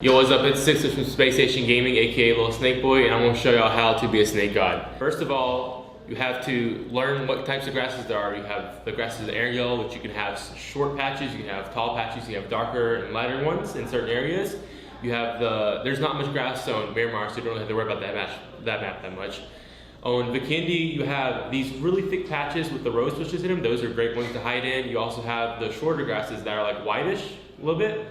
Yo, what's up? It's Sixless from Space Station Gaming, aka Little Snake Boy, and I'm going to show y'all how to be a snake god. First of all, you have to learn what types of grasses there are. You have the grasses of aerial, which you can have short patches, you can have tall patches, you have darker and lighter ones in certain areas. You have there's not much grass on Miramar, so you don't really have to worry about that map that much. On Vikendi, you have these really thick patches with the rose bushes in them. Those are great ones to hide in. You also have the shorter grasses that are like whitish a little bit.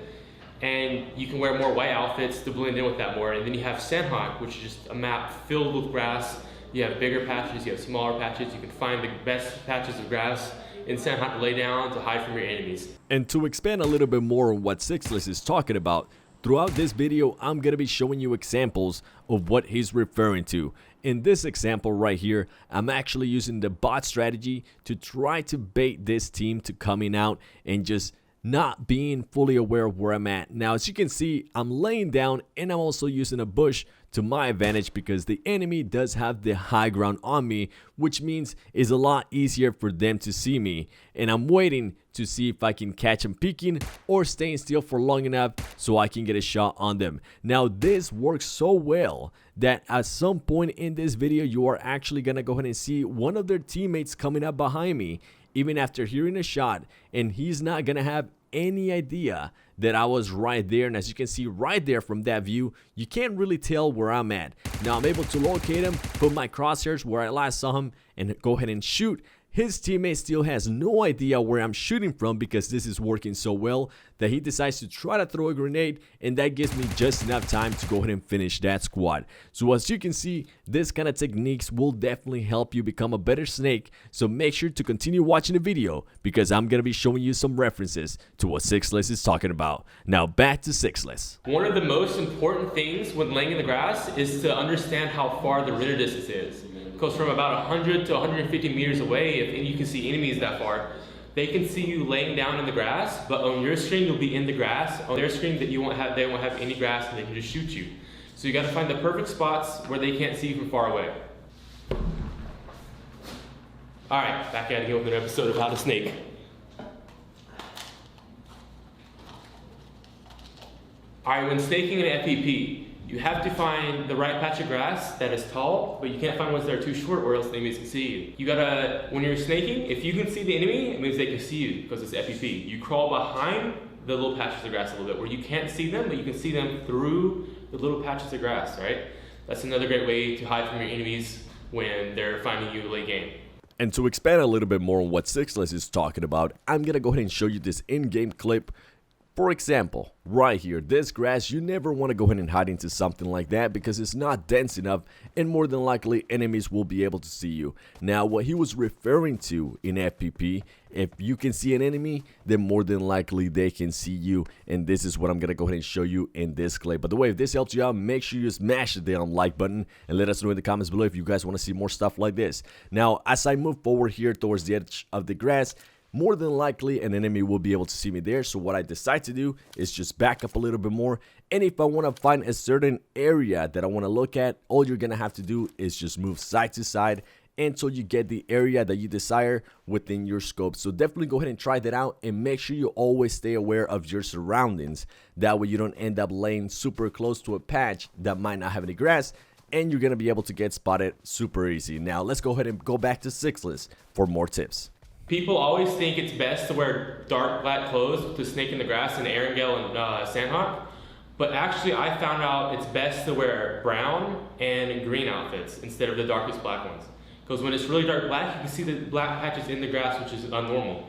And you can wear more white outfits to blend in with that more. And then you have Sandhawk, which is just a map filled with grass. You have bigger patches, you have smaller patches. You can find the best patches of grass in Sandhawk to lay down to hide from your enemies. And to expand a little bit more on what Sixless is talking about, throughout this video, I'm going to be showing you examples of what he's referring to. In this example right here, I'm actually using the bot strategy to try to bait this team to coming out and just not being fully aware of where I'm at. Now, as you can see, I'm laying down and I'm also using a bush to my advantage because the enemy does have the high ground on me, which means it's a lot easier for them to see me. And I'm waiting to see if I can catch them peeking or staying still for long enough so I can get a shot on them. Now, this works so well that at some point in this video, you are actually gonna go ahead and see one of their teammates coming up behind me even after hearing a shot, and he's not gonna have any idea that I was right there. And as you can see right there from that view, you can't really tell where I'm at. Now I'm able to locate him, put my crosshairs where I last saw him, and go ahead and shoot. His teammate still has no idea where I'm shooting from because this is working so well that he decides to try to throw a grenade, and that gives me just enough time to go ahead and finish that squad. So as you can see, this kind of techniques will definitely help you become a better snake. So make sure to continue watching the video because I'm going to be showing you some references to what Sixless is talking about. Now back to Sixless. One of the most important things when laying in the grass is to understand how far the render distance is. Because from about 100 to 150 meters away, if you can see enemies that far, they can see you laying down in the grass, but on your screen you'll be in the grass. On their screen they won't have any grass and they can just shoot you. So you gotta find the perfect spots where they can't see you from far away. Alright, back at it again with an episode of How to Snake. Alright, when snaking in FPP, you have to find the right patch of grass that is tall, but you can't find ones that are too short or else the enemies can see you. You gotta, when you're snaking, if you can see the enemy, it means they can see you because it's FPP. You crawl behind the little patches of grass a little bit where you can't see them, but you can see them through the little patches of grass, right? That's another great way to hide from your enemies when they're finding you late game. And to expand a little bit more on what Sixless is talking about, I'm gonna go ahead and show you this in-game clip. For example, right here, this grass, you never want to go ahead and hide into something like that because it's not dense enough and more than likely enemies will be able to see you. Now, what he was referring to in FPP, if you can see an enemy, then more than likely they can see you, and this is what I'm going to go ahead and show you in this clip. By the way, if this helps you out, make sure you smash the damn like button and let us know in the comments below if you guys want to see more stuff like this. Now, as I move forward here towards the edge of the grass, more than likely an enemy will be able to see me there. So what I decide to do is just back up a little bit more, and if I want to find a certain area that I want to look at, all you're gonna have to do is just move side to side until you get the area that you desire within your scope. So definitely go ahead and try that out, and make sure you always stay aware of your surroundings. That way you don't end up laying super close to a patch that might not have any grass, and you're gonna be able to get spotted super easy. Now let's go ahead and go back to Sixless for more tips. People always think it's best to wear dark black clothes to snake in the grass in Erangel and Sandhawk, but actually I found out it's best to wear brown and green outfits instead of the darkest black ones. Because when it's really dark black, you can see the black patches in the grass, which is unnormal.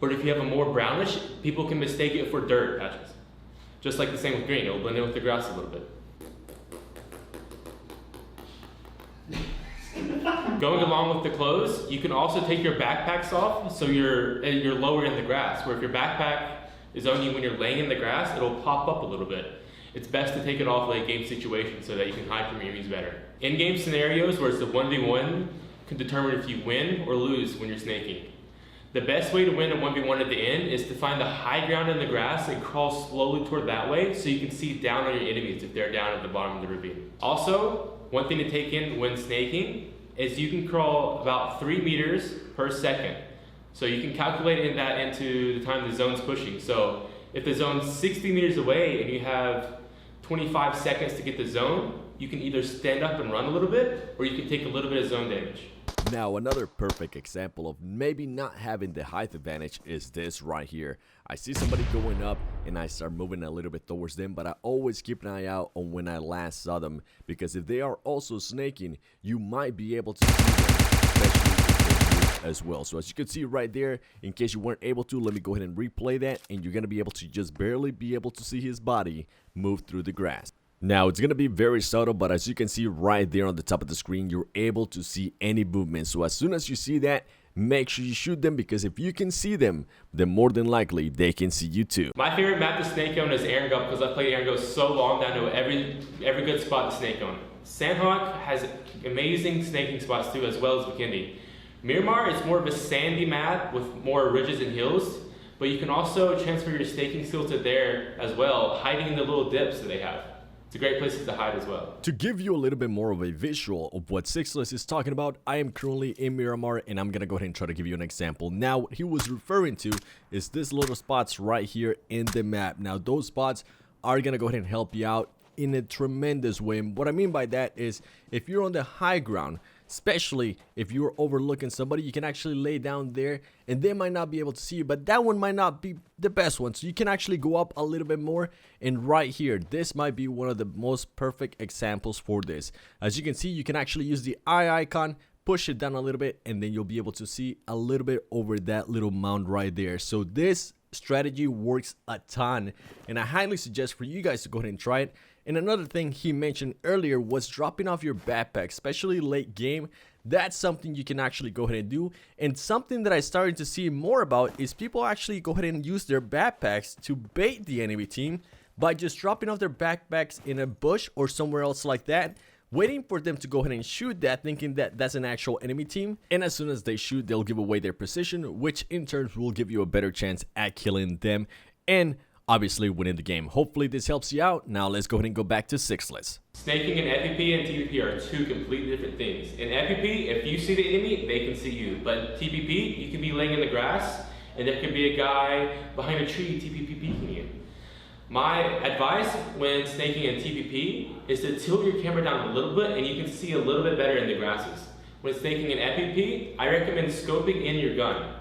But if you have a more brownish, people can mistake it for dirt patches. Just like the same with green, it'll blend in with the grass a little bit. Going along with the clothes, you can also take your backpacks off so you're lower in the grass, where if your backpack is on you when you're laying in the grass, it'll pop up a little bit. It's best to take it off late game situations so that you can hide from your enemies better. In-game scenarios where it's a 1v1 can determine if you win or lose when you're snaking. The best way to win a 1v1 at the end is to find the high ground in the grass and crawl slowly toward that way so you can see down on your enemies if they're down at the bottom of the ravine. Also, one thing to take in when snaking is you can crawl about 3 meters per second. So you can calculate that into the time the zone's pushing. So if the zone's 60 meters away and you have 25 seconds to get the zone, you can either stand up and run a little bit, or you can take a little bit of zone damage. Now, another perfect example of maybe not having the height advantage is this right here. I see somebody going up and I start moving a little bit towards them, but I always keep an eye out on when I last saw them, because if they are also snaking, you might be able to see them, especially if they move as well. So as you can see right there, in case you weren't able to, let me go ahead and replay that, and you're going to be able to just barely be able to see his body move through the grass. Now, it's going to be very subtle, but as you can see right there on the top of the screen, you're able to see any movement. So as soon as you see that, make sure you shoot them, because if you can see them, then more than likely they can see you too. My favorite map to snake on is Aaron Go, because I played Aaron Go so long that I know every good spot to snake on. Sandhawk has amazing snaking spots too, as well as Bikini. Miramar is more of a sandy map with more ridges and hills, but you can also transfer your snaking skill to there as well, hiding in the little dips that they have. It's a great place to hide as well. To give you a little bit more of a visual of what Sixless is talking about, I am currently in Miramar, and I'm gonna go ahead and try to give you an example. Now, what he was referring to is this little spots right here in the map. Now, those spots are gonna go ahead and help you out in a tremendous way. And what I mean by that is, if you're on the high ground, especially if you're overlooking somebody, you can actually lay down there and they might not be able to see you, but that one might not be the best one. So you can actually go up a little bit more, and right here, this might be one of the most perfect examples for this. As you can see, you can actually use the eye icon, push it down a little bit, and then you'll be able to see a little bit over that little mound right there. So this strategy works a ton, and I highly suggest for you guys to go ahead and try it. And another thing he mentioned earlier was dropping off your backpack, especially late game. That's something you can actually go ahead and do. And something that I started to see more about is people actually go ahead and use their backpacks to bait the enemy team by just dropping off their backpacks in a bush or somewhere else like that, waiting for them to go ahead and shoot that, thinking that that's an actual enemy team. And as soon as they shoot, they'll give away their position, which in turn will give you a better chance at killing them and obviously winning the game. Hopefully this helps you out. Now let's go ahead and go back to Sixless. Snaking in FPP and TPP are two completely different things. In FPP, if you see the enemy, they can see you. But in TPP, you can be laying in the grass, and there could be a guy behind a tree TPP peeking you. My advice when snaking in TPP is to tilt your camera down a little bit, and you can see a little bit better in the grasses. When snaking in FPP, I recommend scoping in your gun.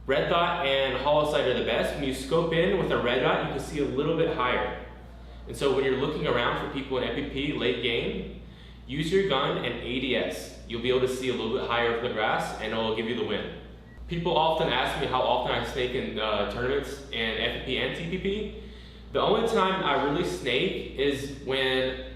Red dot and hollow sight are the best. When you scope in with a red dot, you can see a little bit higher. And so when you're looking around for people in FPP late game, use your gun and ADS. You'll be able to see a little bit higher over the grass, and it'll give you the win. People often ask me how often I snake in tournaments in FPP and TPP. The only time I really snake is when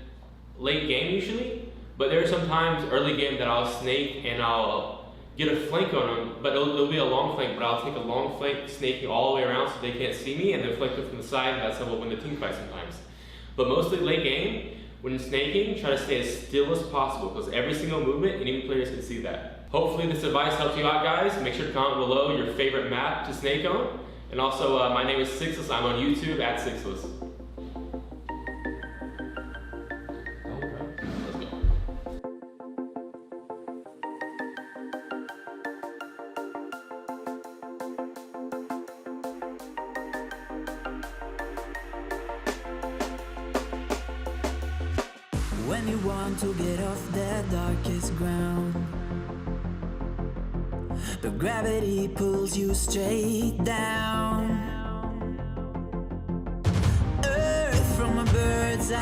late game usually, but there are some times early game that I'll snake and I'll get a flank on them, but it'll be a long flank, but I'll take a long flank snaking all the way around so they can't see me, and then flank them from the side, and that's how we'll win the team fight sometimes. But mostly late game, when snaking, try to stay as still as possible, because every single movement, enemy players can see that. Hopefully this advice helps you out, guys. Make sure to comment below your favorite map to snake on. And also, my name is Sixless. I'm on YouTube at Sixless. When you want to get off the darkest ground, but gravity pulls you straight down.